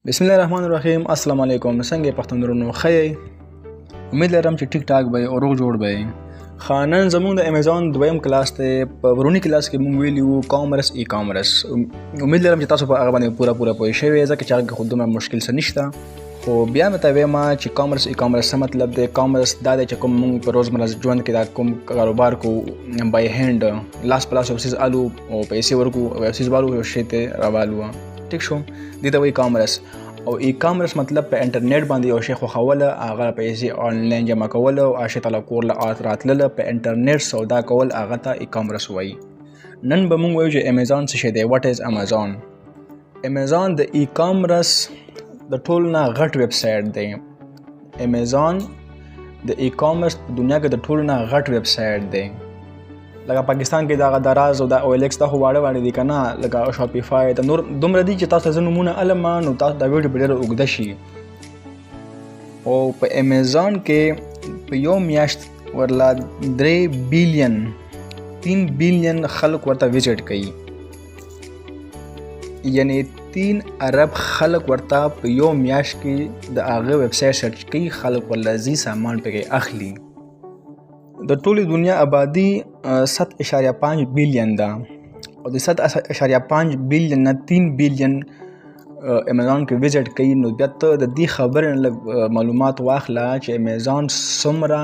بسم الله الرحمن الرحیم. السلام علیکم. څنګه پښتون ورونو ښه؟ امید لرم چې ټیک ټاک به او روغ جوړ به. خانن زموږ د امیزون دویم کلاس ته په ورونی کلاس کې مونږ ویلو کامرس ای کامرس. امید لرم چې تاسو په هغه باندې پوره پوه شئ ځکه چې هغه خودونه مشکل څه نشته. خو بیا مې ته وایم چې کامرس ای کامرس څه مطلب دی. کامرس دا دی چې کوم مونږ په روزمره ژوند کې دا کوم کاروبار کو بای هند لاس پلاس او سیز الو او پیسې ورکو او سیز والو او شی ته راوالو. ټیک شو. دې ته وایي کامرس. او ای کامرس مطلب په انټرنیټ باندې یو شی خوښول، هغه پیسې آنلاین جمع کول او هغه شی ته کور له راتلل په انټرنیټ سودا کول، هغه ته ای کامرس وایي. نن به موږ وایو چې امیزون څه شی دی. واټ از امیزون؟ امیزون د ای کامرس د ټول نه غټ ویب سایټ دی. امیزون د ای کامرس په دنیا کې د ټول نه غټ ویب سایټ دی. لکه پاکستان کې دا دراز او دا او ایل ایکس ته واړه دي کنه، لکه شاپیفای ته نور دومره دي چې تاسو ته نمونه علم نو تاسو دا ویډیو ډېر اوږده شي. او په امیزون کې په یو میاشت ورلا 3 بلین خلک ورته وزټ کوي، یعنی 3 ارب خلک ورته په یو میاشت کې د هغه ویب سایټ سرچ کوي، خلک ولله زی سامان پکې اخلي. د ټولې دنیا آبادی 7.5 بلین ده او د 7.5 بلین نه 3 بلین امیزون کې وزټ کوي. نو بیا ته د دې خبرې نه معلومات واخله چې امیزون څومره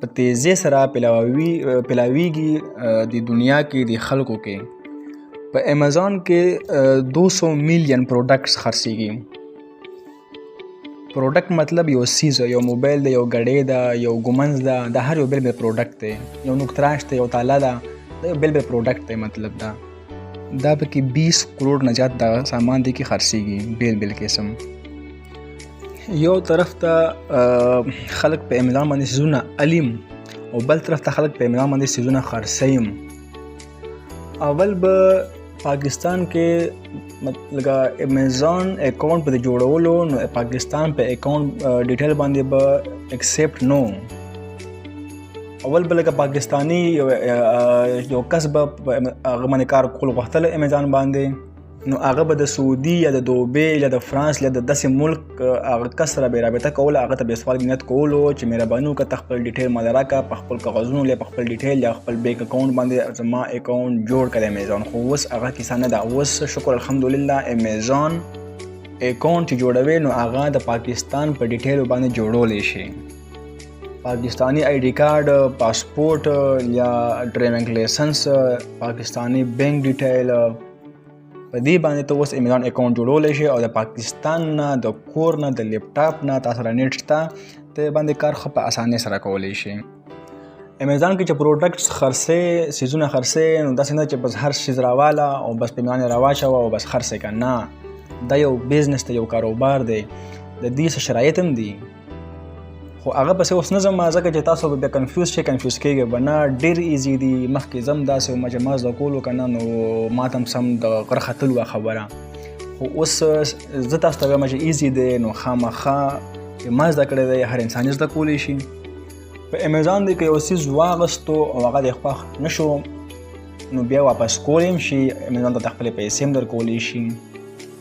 په تیزی سره پلاویږي د دنیا کې د خلکو کې. په امیزون کې 200 میلیون پروډکټس خرڅیږي. پروډکټ مطلب یو سیز، یو موبایل دی، یو غړې ده، یو ګومنز ده، د هر یو بل بل پروډکټ دی. یو نوکتراش دی، یو تاله ده، د یو بل بل پروډکټ دی. مطلب دا پکې 20 کروڑ نه زیات دا سامان دی کې خرڅیږي بیل بیل قسم. یو طرف ته خلک په امیزون باندې سيزونه علم او بل طرف ته خلک په امیزون باندې سيزونه خرڅیم. اول به پاکستان کې لکه امیزون اکاؤنٹ په جوړولو نو پاکستان په اکاؤنٹ ډیټیل باندې به ایکسپټ نو. اول به لکه پاکستانی یو کس به هغه باندې کار کول غوښتل امیزون باندې، نو هغه به د سعودي یا د دوبۍ یا د فرانس یا د داسې ملک هغه کس سره به رابطه کوله، هغه ته به سوال نیت کولو چې مهرباني وکړه خپل ډیټیل ماته راکړه، په خپل کاغذونو له خپل ډیټیل یا خپل بینک اکاؤنٹ باندې زما اکاؤنٹ جوړ کړه امیزون. خو اوس هغه کیسه نه ده. اوس شکر الحمدلله امیزون اکاؤنٹ جوړوي نو هغه د پاکستان په ډیټیل باندې جوړول شي. پاکستانی آئی ڈی کارڈ، پاسپورٹ یا ډرایوینګ لایسنس، پاکستانی بینک ډیټیل، په دې باندې ته اوس امیزون اکاؤنٹ جوړولی شي او د پاکستان نه د کور نه د لیپټاپ نه تاسو سره نیټ شته ته باندې کار ښه په اسانۍ سره کولی شي. امیزون کې چې پروډکټس خرڅې سیزونه خرڅې نو داسې نه چې بس هر شیز راواله او بس په امیزون راواچوه او بس خرڅې که نه. دا یو بزنس دی، یو کاروبار دی، د دې څه شرایط هم دي. خو هغه پسې اوس نه ځم ځکه چې تاسو به بیا کنفیوز کیږئ به نه. ډېر ایزي دي. مخکې ځم داسې وم چې ما زده کولو که نه نو ما ته هم سم د غره ختل وه خبره. خو اوس زه تاسو ته وایم چې ایزي دی نو خامخا چې ما زده کړی دی هر انسان زده کولی شي. په امیزون دی که یو څیز واغستو او هغه د خوښ نه شو نو بیا واپس کولی هم شي. امیزون ته خپلې پیسې هم درکولی شي.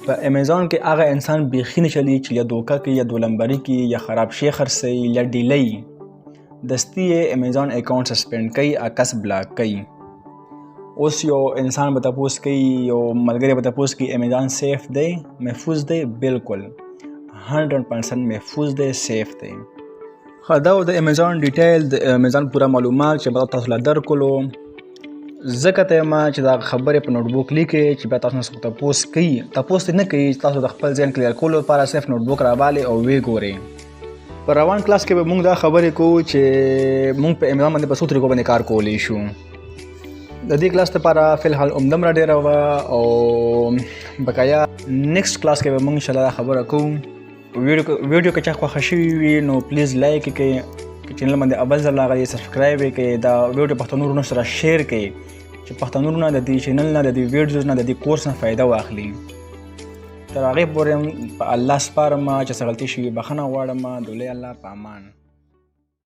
په امیزون کې هغه انسان بیخي نه چلی چې یا دوکه کوي یا دولمبري کوي یا خراب شی خرڅوي یا ډیلی. دستي یې امیزون اکاؤنٹ سسپینډ کوي، اکس بلاک کوي. اوس یو انسان به تپوس کوي، یو ملګری به تپوس کوي امیزون سیف دی، محفوظ دی؟ بالکل 100% محفوظ دی، سیف دی. دا د امیزون ډیټیل، د امیزون پوره معلومات چې به تاسو له درکولو. ځکه ته یم چې دا خبرې په نوټ بک لیکئ چې بیا تاسو نه څوک تپوس کوي. تپوس نه کوي، تاسو د خپل ذهن کلیر کولو لپاره صرف نوټ بک راوالئ او ویې ګورئ. په روان کلاس کې به موږ دا خبرې کوو چې موږ په امیزون باندې په څو طریقو باندې کار کولی شو. د دې کلاس لپاره فی الحال عمدمره ډېره وه او بقایا نیکسټ کلاس کې به موږ انشاءالله دا خبره کوو. ویډیو که چا خوښه شوي وي نو پلیز لایک یې کړئ، چینل باندې اول ځل راغلی سبسکرایب یې کړئ، دا ویډیو پښتنو ورونو سره شیر کړئ چې پښتنو ورونه د دې چینل نه، د دې ویډیوز نه، د دې کورس نه فایده واخلي. تر هغې پورې په الله سپارم چې څه غلطي شوي بخښنه غواړم. د لوی الله په امان.